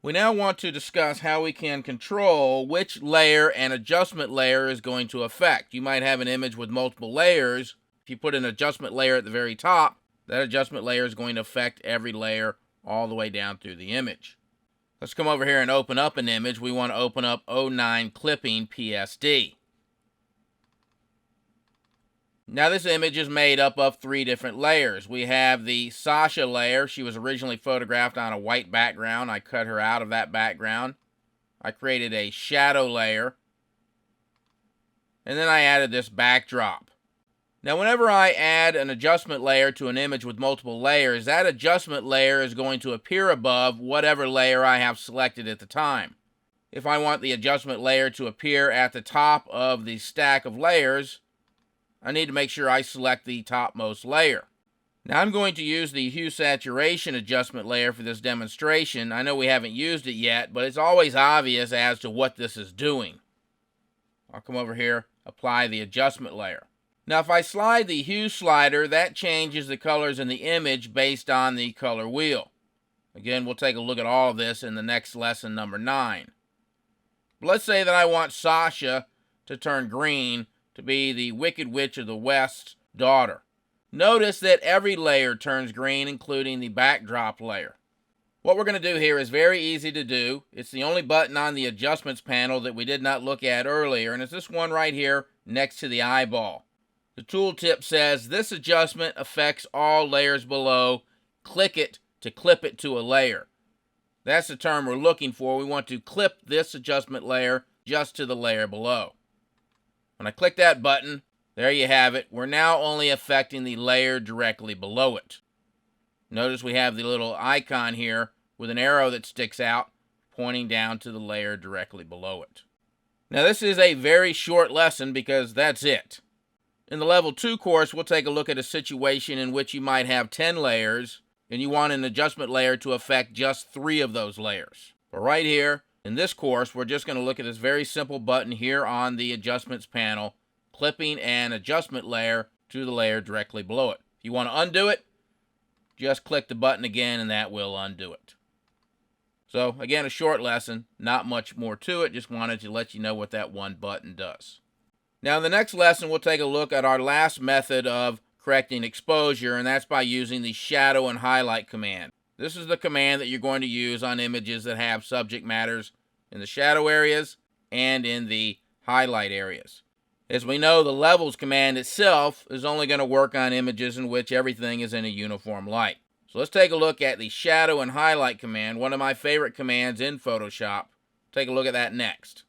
We now want to discuss how we can control which layer an adjustment layer is going to affect. You might have an image with multiple layers. If you put an adjustment layer at the very top, that adjustment layer is going to affect every layer all the way down through the image. Let's come over here and open up an image. We want to open up 09 Clipping PSD. Now this image is made up of 3 different layers. We have the Sasha layer. She was originally photographed on a white background. I cut her out of that background. I created a shadow layer. And then I added this backdrop. Now whenever I add an adjustment layer to an image with multiple layers, that adjustment layer is going to appear above whatever layer I have selected at the time. If I want the adjustment layer to appear at the top of the stack of layers, I need to make sure I select the topmost layer. Now I'm going to use the hue saturation adjustment layer for this demonstration. I know we haven't used it yet, but it's always obvious as to what this is doing. I'll come over here, apply the adjustment layer. Now if I slide the hue slider, that changes the colors in the image based on the color wheel. Again, we'll take a look at all of this in the next lesson, number 9. But let's say that I want Sasha to turn green to be the Wicked Witch of the West's daughter. Notice that every layer turns green, including the backdrop layer. What we're going to do here is very easy to do. It's the only button on the adjustments panel that we did not look at earlier, and it's this one right here next to the eyeball. The tooltip says this adjustment affects all layers below. Click it to clip it to a layer. That's the term we're looking for. We want to clip this adjustment layer just to the layer below. When I click that button, there you have it. We're now only affecting the layer directly below it. Notice we have the little icon here with an arrow that sticks out, pointing down to the layer directly below it. Now this is a very short lesson because that's it. In the Level 2 course, we'll take a look at a situation in which you might have 10 layers, and you want an adjustment layer to affect just 3 of those layers. But right here, in this course, we're just going to look at this very simple button here on the adjustments panel, clipping an adjustment layer to the layer directly below it. If you want to undo it, just click the button again and that will undo it. So again, a short lesson, not much more to it, just wanted to let you know what that one button does. Now in the next lesson, we'll take a look at our last method of correcting exposure, and that's by using the shadow and highlight command. This is the command that you're going to use on images that have subject matters in the shadow areas and in the highlight areas. As we know, the levels command itself is only going to work on images in which everything is in a uniform light. So let's take a look at the shadow and highlight command, one of my favorite commands in Photoshop. Take a look at that next.